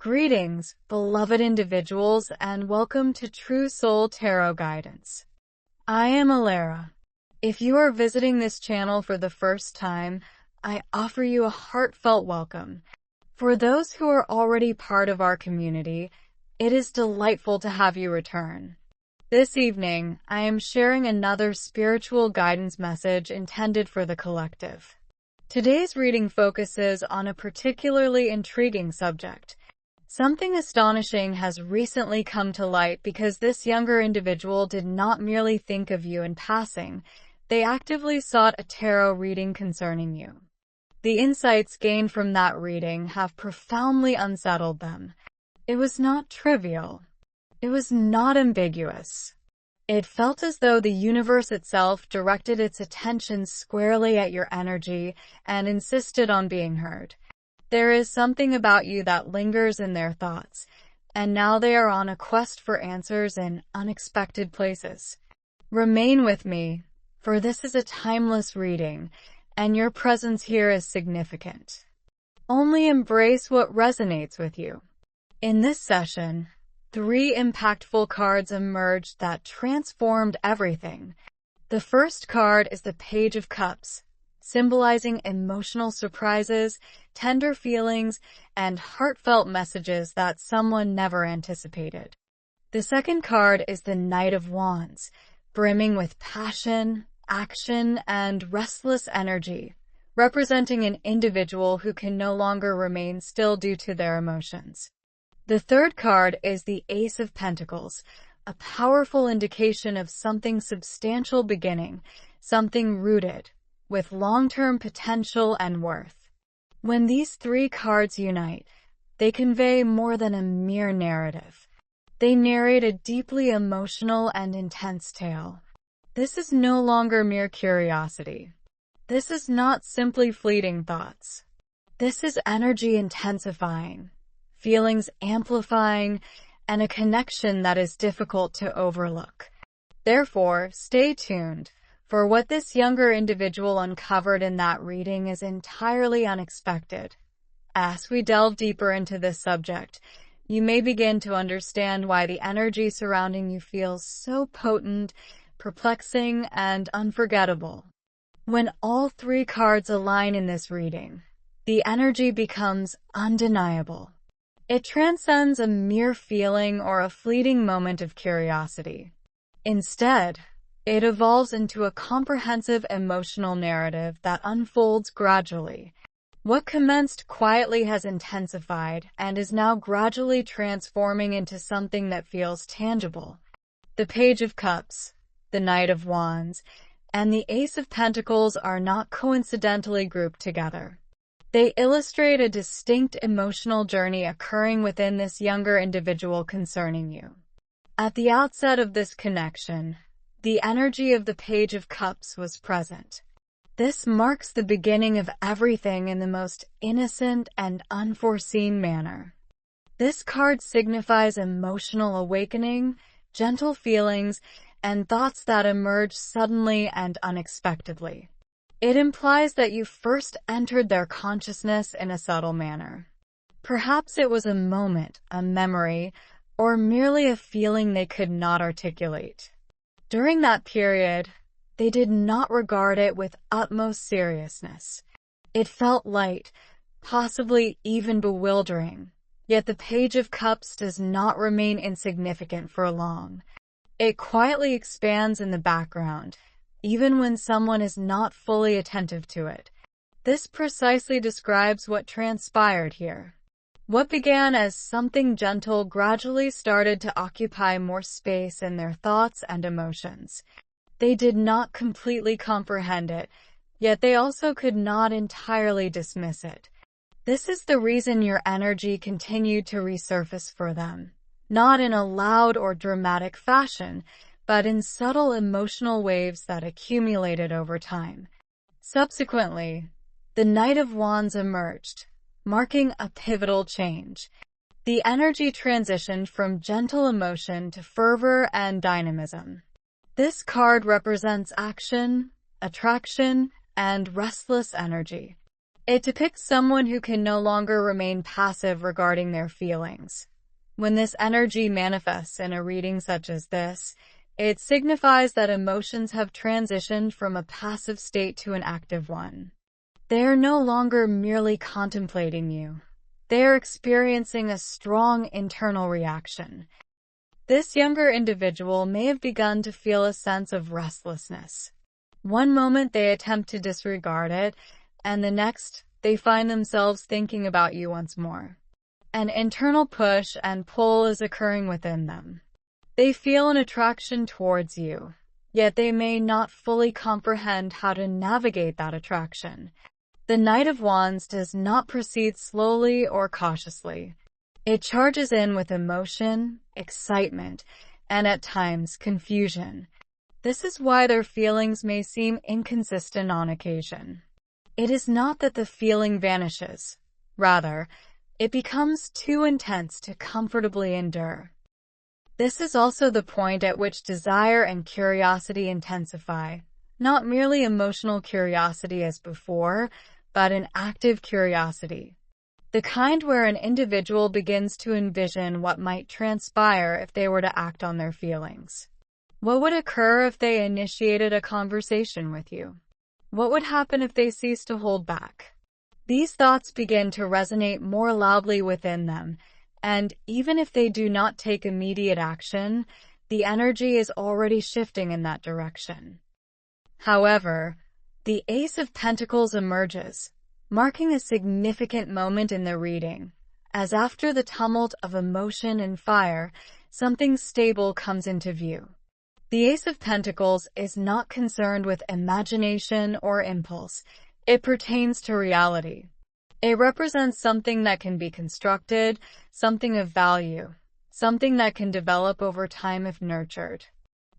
Greetings, beloved individuals, and welcome to True Soul Tarot Guidance. I am Alara. If you are visiting this channel for the first time, I offer you a heartfelt welcome. For those who are already part of our community, it is delightful to have you return. This evening, I am sharing another spiritual guidance message intended for the collective. Today's reading focuses on a particularly intriguing subject. Something astonishing has recently come to light because this younger individual did not merely think of you in passing, they actively sought a tarot reading concerning you. The insights gained from that reading have profoundly unsettled them. It was not trivial. It was not ambiguous. It felt as though the universe itself directed its attention squarely at your energy and insisted on being heard. There is something about you that lingers in their thoughts, and now they are on a quest for answers in unexpected places. Remain with me, for this is a timeless reading, and your presence here is significant. Only embrace what resonates with you. In this session, 3 impactful cards emerged that transformed everything. The first card is the Page of Cups, symbolizing emotional surprises, tender feelings, and heartfelt messages that someone never anticipated. The second card is the Knight of Wands, brimming with passion, action, and restless energy, representing an individual who can no longer remain still due to their emotions. The third card is the Ace of Pentacles, a powerful indication of something substantial beginning, something rooted, with long-term potential and worth. When these 3 cards unite, they convey more than a mere narrative. They narrate a deeply emotional and intense tale. This is no longer mere curiosity. This is not simply fleeting thoughts. This is energy intensifying, feelings amplifying, and a connection that is difficult to overlook. Therefore, stay tuned, for what this younger individual uncovered in that reading is entirely unexpected. As we delve deeper into this subject, you may begin to understand why the energy surrounding you feels so potent, perplexing, and unforgettable. When all 3 cards align in this reading, the energy becomes undeniable. It transcends a mere feeling or a fleeting moment of curiosity. Instead, it evolves into a comprehensive emotional narrative that unfolds gradually. What commenced quietly has intensified and is now gradually transforming into something that feels tangible. The Page of Cups, the Knight of Wands, and the Ace of Pentacles are not coincidentally grouped together. They illustrate a distinct emotional journey occurring within this younger individual concerning you. At the outset of this connection, the energy of the Page of Cups was present. This marks the beginning of everything in the most innocent and unforeseen manner. This card signifies emotional awakening, gentle feelings, and thoughts that emerge suddenly and unexpectedly. It implies that you first entered their consciousness in a subtle manner. Perhaps it was a moment, a memory, or merely a feeling they could not articulate. During that period, they did not regard it with utmost seriousness. It felt light, possibly even bewildering. Yet the Page of Cups does not remain insignificant for long. It quietly expands in the background, even when someone is not fully attentive to it. This precisely describes what transpired here. What began as something gentle gradually started to occupy more space in their thoughts and emotions. They did not completely comprehend it, yet they also could not entirely dismiss it. This is the reason your energy continued to resurface for them, not in a loud or dramatic fashion, but in subtle emotional waves that accumulated over time. Subsequently, the Knight of Wands emerged, marking a pivotal change. The energy transitioned from gentle emotion to fervor and dynamism. This card represents action, attraction, and restless energy. It depicts someone who can no longer remain passive regarding their feelings. When this energy manifests in a reading such as this, it signifies that emotions have transitioned from a passive state to an active one. They are no longer merely contemplating you. They are experiencing a strong internal reaction. This younger individual may have begun to feel a sense of restlessness. One moment they attempt to disregard it, and the next they find themselves thinking about you once more. An internal push and pull is occurring within them. They feel an attraction towards you, yet they may not fully comprehend how to navigate that attraction. The Knight of Wands does not proceed slowly or cautiously. It charges in with emotion, excitement, and at times confusion. This is why their feelings may seem inconsistent on occasion. It is not that the feeling vanishes. Rather, it becomes too intense to comfortably endure. This is also the point at which desire and curiosity intensify, not merely emotional curiosity as before, but an active curiosity. The kind where an individual begins to envision what might transpire if they were to act on their feelings. What would occur if they initiated a conversation with you? What would happen if they ceased to hold back? These thoughts begin to resonate more loudly within them, and even if they do not take immediate action, the energy is already shifting in that direction. However, the Ace of Pentacles emerges, marking a significant moment in the reading, as after the tumult of emotion and fire, something stable comes into view. The Ace of Pentacles is not concerned with imagination or impulse. It pertains to reality. It represents something that can be constructed, something of value, something that can develop over time if nurtured.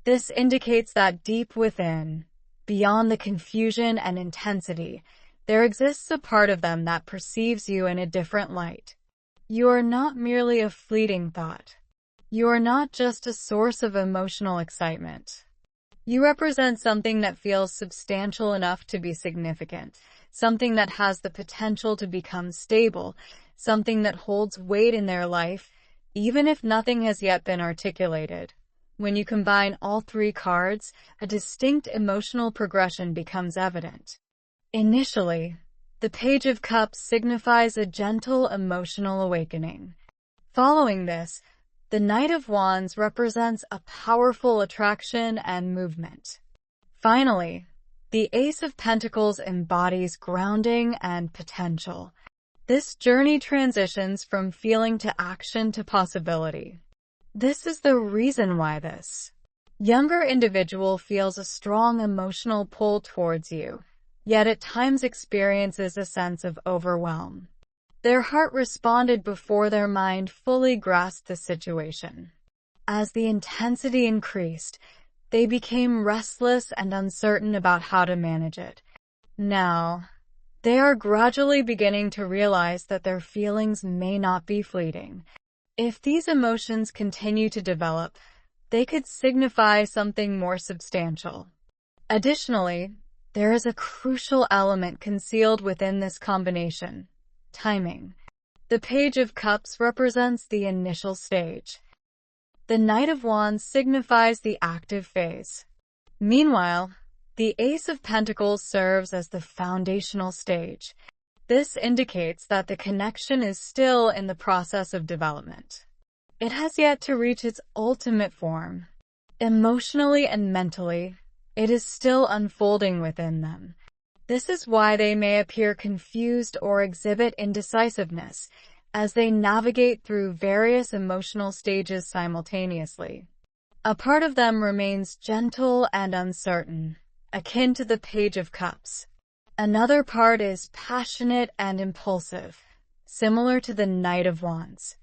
This indicates that deep within, beyond the confusion and intensity, there exists a part of them that perceives you in a different light. You are not merely a fleeting thought. You are not just a source of emotional excitement. You represent something that feels substantial enough to be significant, something that has the potential to become stable, something that holds weight in their life, even if nothing has yet been articulated. When you combine all three cards, a distinct emotional progression becomes evident. Initially, the Page of Cups signifies a gentle emotional awakening. Following this, the Knight of Wands represents a powerful attraction and movement. Finally, the Ace of Pentacles embodies grounding and potential. This journey transitions from feeling to action to possibility. This is the reason why this younger individual feels a strong emotional pull towards you, yet at times experiences a sense of overwhelm. Their heart responded before their mind fully grasped the situation. As the intensity increased, they became restless and uncertain about how to manage it. Now, they are gradually beginning to realize that their feelings may not be fleeting. If these emotions continue to develop, they could signify something more substantial. Additionally, there is a crucial element concealed within this combination: timing. The Page of Cups represents the initial stage. The Knight of Wands signifies the active phase. Meanwhile, the Ace of Pentacles serves as the foundational stage. This indicates that the connection is still in the process of development. It has yet to reach its ultimate form. Emotionally and mentally, it is still unfolding within them. This is why they may appear confused or exhibit indecisiveness as they navigate through various emotional stages simultaneously. A part of them remains gentle and uncertain, akin to the Page of Cups. Another part is passionate and impulsive, similar to the Knight of Wands.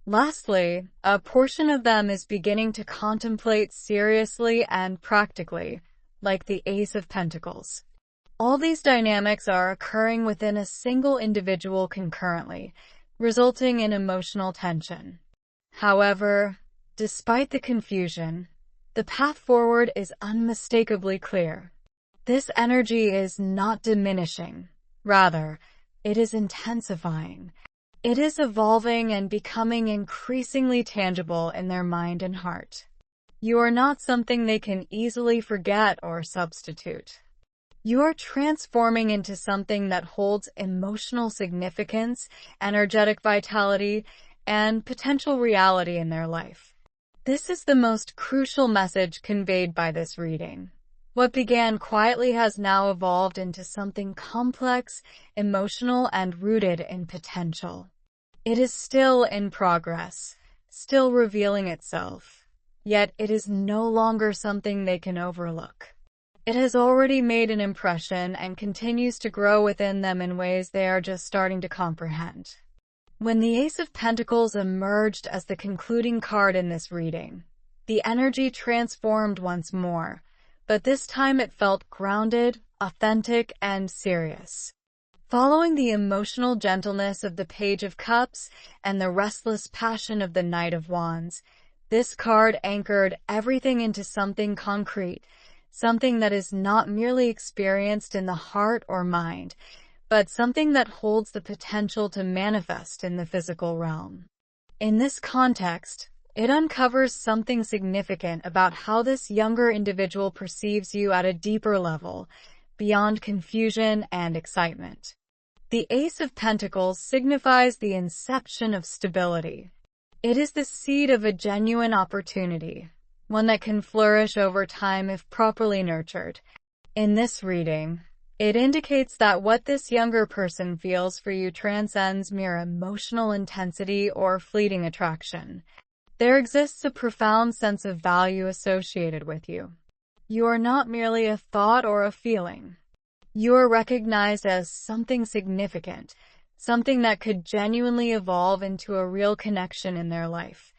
Lastly, a portion of them is beginning to contemplate seriously and practically, like the Ace of Pentacles. All these dynamics are occurring within a single individual concurrently, resulting in emotional tension. However, despite the confusion, the path forward is unmistakably clear. This energy is not diminishing. Rather, It is intensifying. It is evolving and becoming increasingly tangible in their mind and heart. You are not something they can easily forget or substitute. You are transforming into something that holds emotional significance, energetic vitality, and potential reality in their life. This is the most crucial message conveyed by this reading. What began quietly has now evolved into something complex, emotional, and rooted in potential. It is still in progress, still revealing itself, yet it is no longer something they can overlook. It has already made an impression and continues to grow within them in ways they are just starting to comprehend. When the Ace of Pentacles emerged as the concluding card in this reading, the energy transformed once more, but this time it felt grounded, authentic, and serious. Following the emotional gentleness of the Page of Cups and the restless passion of the Knight of Wands, this card anchored everything into something concrete, something that is not merely experienced in the heart or mind, but something that holds the potential to manifest in the physical realm. In this context, it uncovers something significant about how this younger individual perceives you at a deeper level, beyond confusion and excitement. The Ace of Pentacles signifies the inception of stability. It is the seed of a genuine opportunity, one that can flourish over time if properly nurtured. In this reading, it indicates that what this younger person feels for you transcends mere emotional intensity or fleeting attraction. There exists a profound sense of value associated with you. You are not merely a thought or a feeling. You are recognized as something significant, something that could genuinely evolve into a real connection in their life.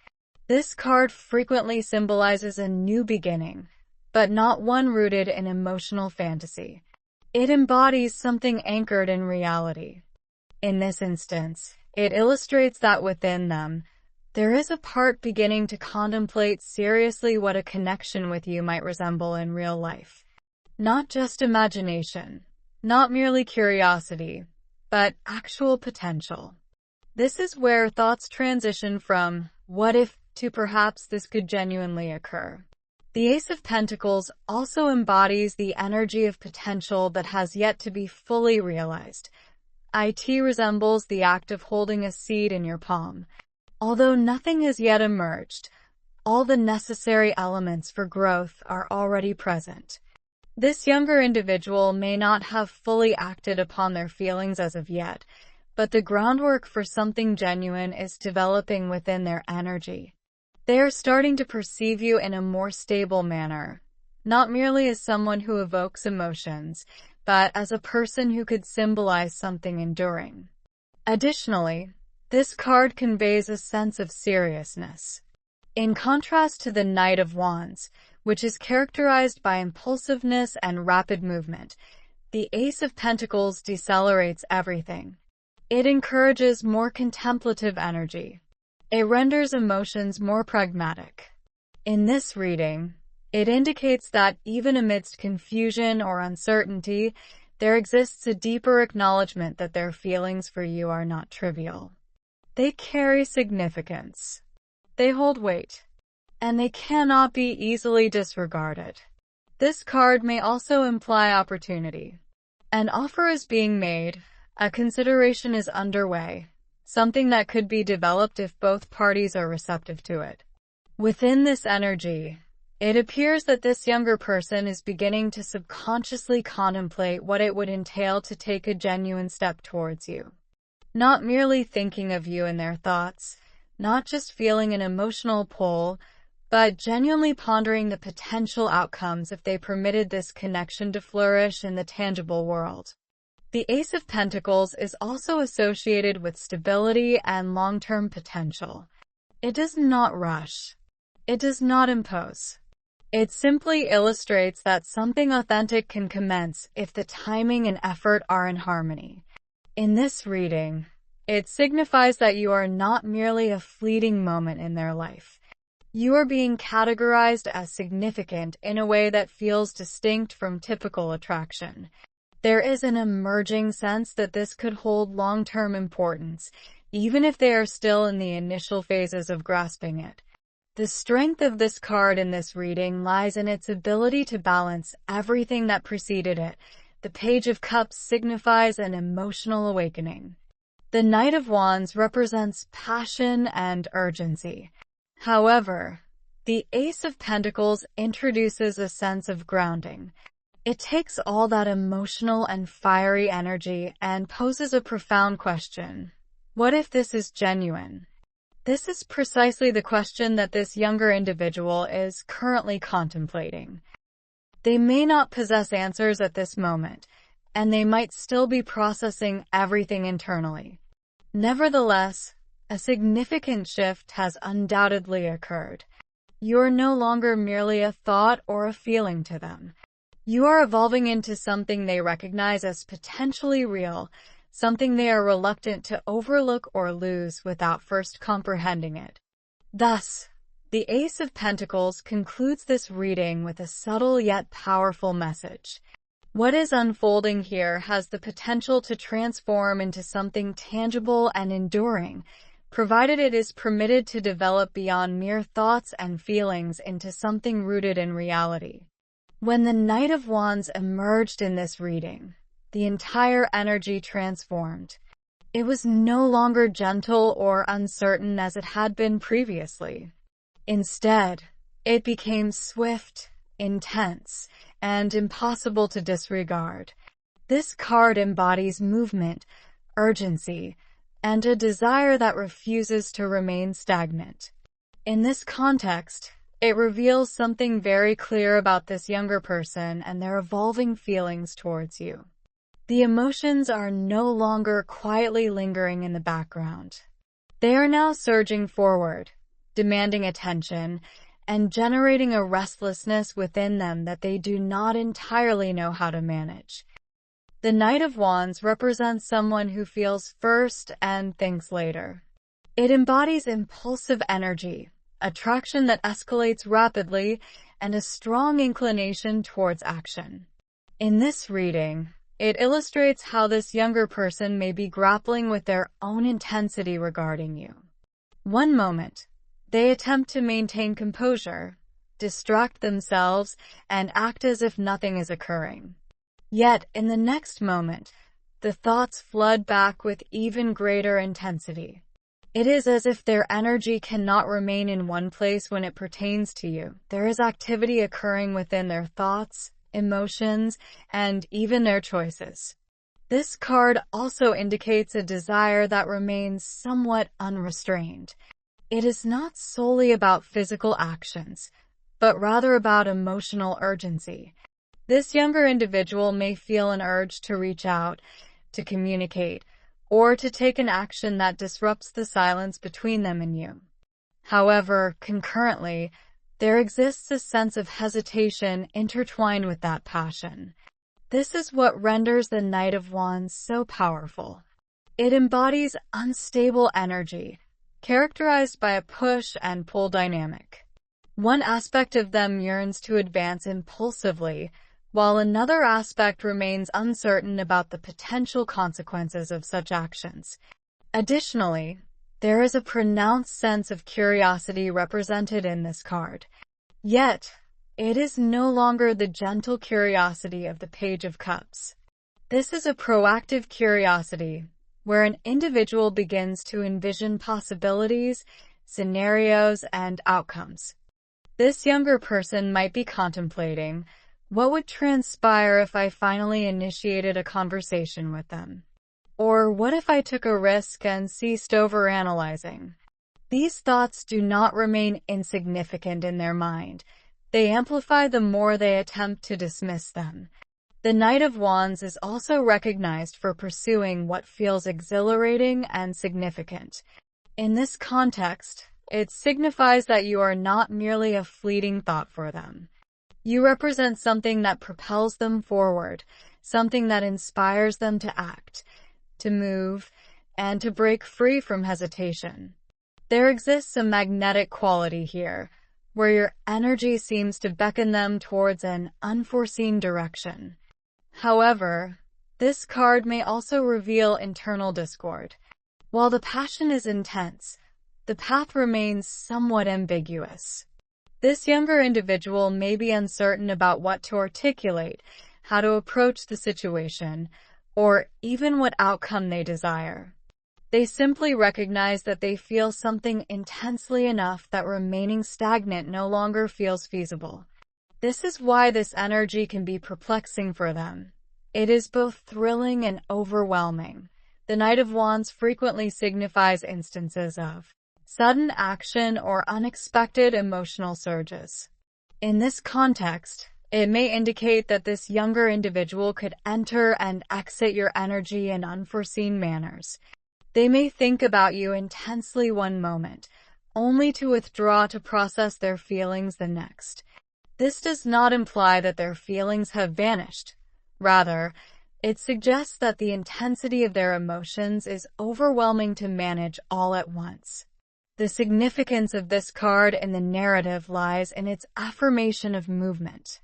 This card frequently symbolizes a new beginning, but not one rooted in emotional fantasy. It embodies something anchored in reality. In this instance, it illustrates that within them, there is a part beginning to contemplate seriously what a connection with you might resemble in real life. Not just imagination, not merely curiosity, but actual potential. This is where thoughts transition from, what if, to perhaps this could genuinely occur. The Ace of Pentacles also embodies the energy of potential that has yet to be fully realized. It resembles the act of holding a seed in your palm. Although nothing has yet emerged, all the necessary elements for growth are already present. This younger individual may not have fully acted upon their feelings as of yet, but the groundwork for something genuine is developing within their energy. They are starting to perceive you in a more stable manner, not merely as someone who evokes emotions, but as a person who could symbolize something enduring. Additionally, this card conveys a sense of seriousness. In contrast to the Knight of Wands, which is characterized by impulsiveness and rapid movement, the Ace of Pentacles decelerates everything. It encourages more contemplative energy. It renders emotions more pragmatic. In this reading, it indicates that even amidst confusion or uncertainty, there exists a deeper acknowledgement that their feelings for you are not trivial. They carry significance. They hold weight, and they cannot be easily disregarded. This card may also imply opportunity. An offer is being made, a consideration is underway, something that could be developed if both parties are receptive to it. Within this energy, it appears that this younger person is beginning to subconsciously contemplate what it would entail to take a genuine step towards you. Not merely thinking of you in their thoughts, not just feeling an emotional pull, but genuinely pondering the potential outcomes if they permitted this connection to flourish in the tangible world. The Ace of Pentacles is also associated with stability and long-term potential. It does not rush. It does not impose. It simply illustrates that something authentic can commence if the timing and effort are in harmony. In this reading, it signifies that you are not merely a fleeting moment in their life. You are being categorized as significant in a way that feels distinct from typical attraction. There is an emerging sense that this could hold long-term importance, even if they are still in the initial phases of grasping it. The strength of this card in this reading lies in its ability to balance everything that preceded it. The Page of Cups signifies an emotional awakening. The Knight of Wands represents passion and urgency. However, the Ace of Pentacles introduces a sense of grounding. It takes all that emotional and fiery energy and poses a profound question. What if this is genuine? This is precisely the question that this younger individual is currently contemplating. They may not possess answers at this moment, and they might still be processing everything internally. Nevertheless, a significant shift has undoubtedly occurred. You're no longer merely a thought or a feeling to them. You are evolving into something they recognize as potentially real, something they are reluctant to overlook or lose without first comprehending it. Thus, the Ace of Pentacles concludes this reading with a subtle yet powerful message. What is unfolding here has the potential to transform into something tangible and enduring, provided it is permitted to develop beyond mere thoughts and feelings into something rooted in reality. When the Knight of Wands emerged in this reading, the entire energy transformed. It was no longer gentle or uncertain as it had been previously. Instead, it became swift, intense, and impossible to disregard. This card embodies movement, urgency, and a desire that refuses to remain stagnant. In this context, it reveals something very clear about this younger person and their evolving feelings towards you. The emotions are no longer quietly lingering in the background. They are now surging forward, demanding attention, and generating a restlessness within them that they do not entirely know how to manage. The Knight of Wands represents someone who feels first and thinks later. It embodies impulsive energy, attraction that escalates rapidly, and a strong inclination towards action. In this reading, it illustrates how this younger person may be grappling with their own intensity regarding you. One moment, they attempt to maintain composure, distract themselves, and act as if nothing is occurring. Yet, in the next moment, the thoughts flood back with even greater intensity. It is as if their energy cannot remain in one place when it pertains to you. There is activity occurring within their thoughts, emotions, and even their choices. This card also indicates a desire that remains somewhat unrestrained. It is not solely about physical actions, but rather about emotional urgency. This younger individual may feel an urge to reach out, to communicate, or to take an action that disrupts the silence between them and you. However, concurrently, there exists a sense of hesitation intertwined with that passion. This is what renders the Knight of Wands so powerful. It embodies unstable energy, characterized by a push and pull dynamic. One aspect of them yearns to advance impulsively, while another aspect remains uncertain about the potential consequences of such actions. Additionally, there is a pronounced sense of curiosity represented in this card. Yet, it is no longer the gentle curiosity of the Page of Cups. This is a proactive curiosity, where an individual begins to envision possibilities, scenarios, and outcomes. This younger person might be contemplating, what would transpire if I finally initiated a conversation with them? Or what if I took a risk and ceased overanalyzing? These thoughts do not remain insignificant in their mind. They amplify the more they attempt to dismiss them. The Knight of Wands is also recognized for pursuing what feels exhilarating and significant. In this context, it signifies that you are not merely a fleeting thought for them. You represent something that propels them forward, something that inspires them to act, to move, and to break free from hesitation. There exists a magnetic quality here, where your energy seems to beckon them towards an unforeseen direction. However, This card may also reveal internal discord. While the passion is intense, the path remains somewhat ambiguous. This younger individual may be uncertain about what to articulate, how to approach the situation, or even what outcome they desire. They simply recognize that they feel something intensely enough that remaining stagnant no longer feels feasible. This is why this energy can be perplexing for them. It is both thrilling and overwhelming. The Knight of Wands frequently signifies instances of sudden action or unexpected emotional surges. In this context, it may indicate that this younger individual could enter and exit your energy in unforeseen manners. They may think about you intensely one moment, only to withdraw to process their feelings the next. This does not imply that their feelings have vanished. Rather, it suggests that the intensity of their emotions is overwhelming to manage all at once. The significance of this card in the narrative lies in its affirmation of movement.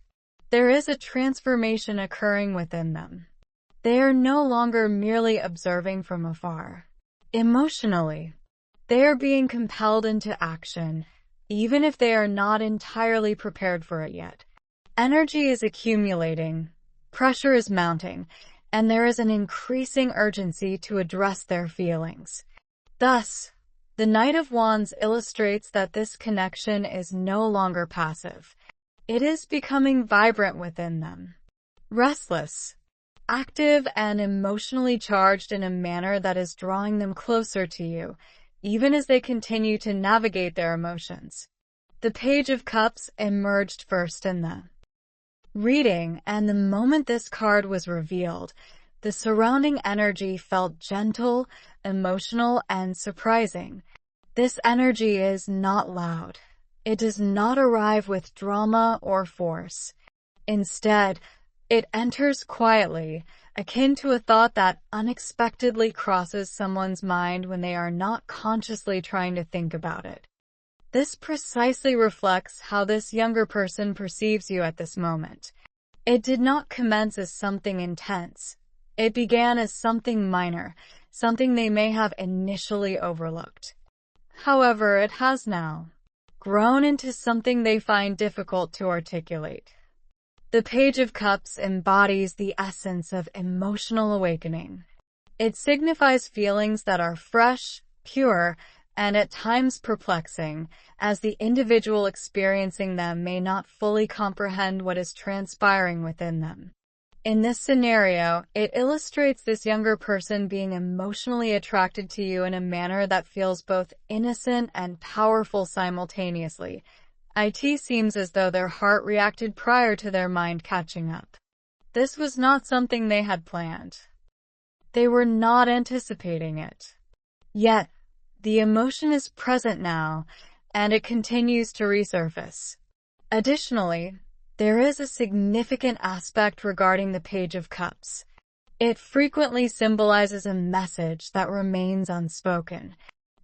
There is a transformation occurring within them. They are no longer merely observing from afar. Emotionally, they are being compelled into action, even if they are not entirely prepared for it yet. Energy is accumulating, pressure is mounting, and there is an increasing urgency to address their feelings. Thus, the Knight of Wands illustrates that this connection is no longer passive. It is becoming vibrant within them. Restless, active, and emotionally charged in a manner that is drawing them closer to you, even as they continue to navigate their emotions. The Page of Cups emerged first in the reading, and the moment this card was revealed, the surrounding energy felt gentle, emotional, and surprising. This energy is not loud. It does not arrive with drama or force. Instead, it enters quietly, akin to a thought that unexpectedly crosses someone's mind when they are not consciously trying to think about it. This precisely reflects how this younger person perceives you at this moment. It did not commence as something intense. It began as something minor, something they may have initially overlooked. However, it has now grown into something they find difficult to articulate. The Page of Cups embodies the essence of emotional awakening. It signifies feelings that are fresh, pure, and at times perplexing, as the individual experiencing them may not fully comprehend what is transpiring within them. In this scenario, it illustrates this younger person being emotionally attracted to you in a manner that feels both innocent and powerful simultaneously. It seems as though their heart reacted prior to their mind catching up. This was not something they had planned. They were not anticipating it. Yet, the emotion is present now, and it continues to resurface. Additionally, there is a significant aspect regarding the Page of Cups. It frequently symbolizes a message that remains unspoken.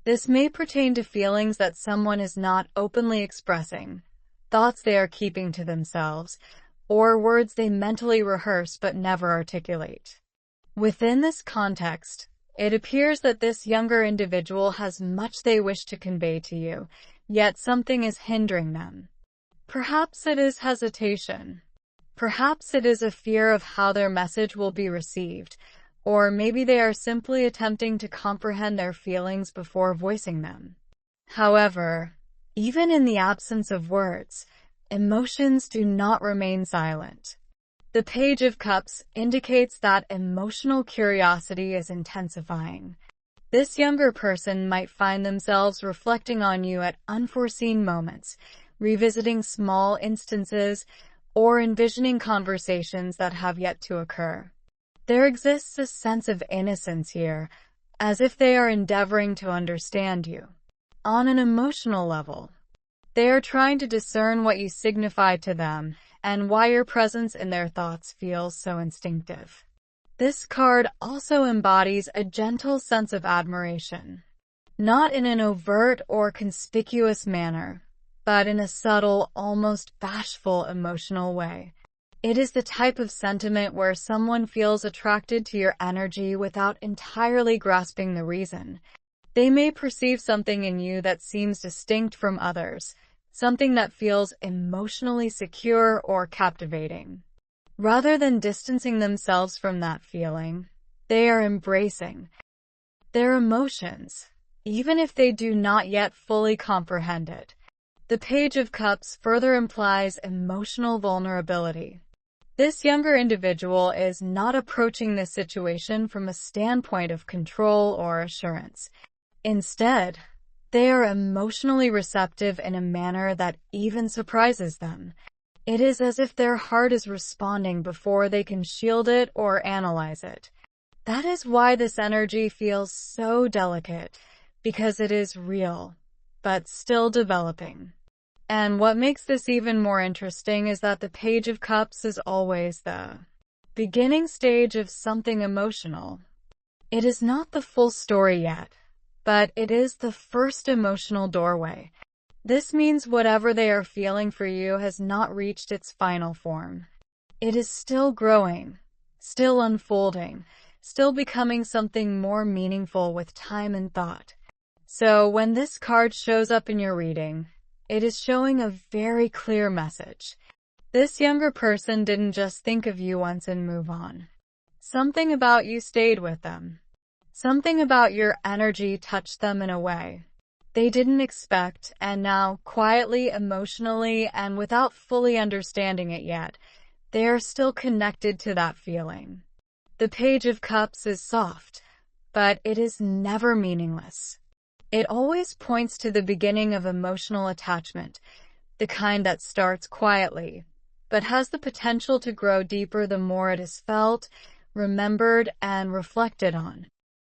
This may pertain to feelings that someone is not openly expressing, thoughts they are keeping to themselves, or words they mentally rehearse but never articulate. Within this context, it appears that this younger individual has much they wish to convey to you, yet something is hindering them. Perhaps it is hesitation. Perhaps it is a fear of how their message will be received, or maybe they are simply attempting to comprehend their feelings before voicing them. However, even in the absence of words, emotions do not remain silent. The Page of Cups indicates that emotional curiosity is intensifying. This younger person might find themselves reflecting on you at unforeseen moments, revisiting small instances, or envisioning conversations that have yet to occur. There exists a sense of innocence here, as if they are endeavoring to understand you. On an emotional level, they are trying to discern what you signify to them and why your presence in their thoughts feels so instinctive. This card also embodies a gentle sense of admiration, not in an overt or conspicuous manner, but in a subtle, almost bashful emotional way. It is the type of sentiment where someone feels attracted to your energy without entirely grasping the reason. They may perceive something in you that seems distinct from others, something that feels emotionally secure or captivating. Rather than distancing themselves from that feeling, they are embracing their emotions, even if they do not yet fully comprehend it. The Page of Cups further implies emotional vulnerability. This younger individual is not approaching this situation from a standpoint of control or assurance. Instead, they are emotionally receptive in a manner that even surprises them. It is as if their heart is responding before they can shield it or analyze it. That is why this energy feels so delicate, because it is real, but still developing. And what makes this even more interesting is that the Page of Cups is always the beginning stage of something emotional. It is not the full story yet, but it is the first emotional doorway. This means whatever they are feeling for you has not reached its final form. It is still growing, still unfolding, still becoming something more meaningful with time and thought. So when this card shows up in your reading, it is showing a very clear message. This younger person didn't just think of you once and move on. Something about you stayed with them. Something about your energy touched them in a way they didn't expect, and now, quietly, emotionally, and without fully understanding it yet, they are still connected to that feeling. The Page of Cups is soft, but it is never meaningless. It always points to the beginning of emotional attachment, the kind that starts quietly, but has the potential to grow deeper the more it is felt, remembered, and reflected on.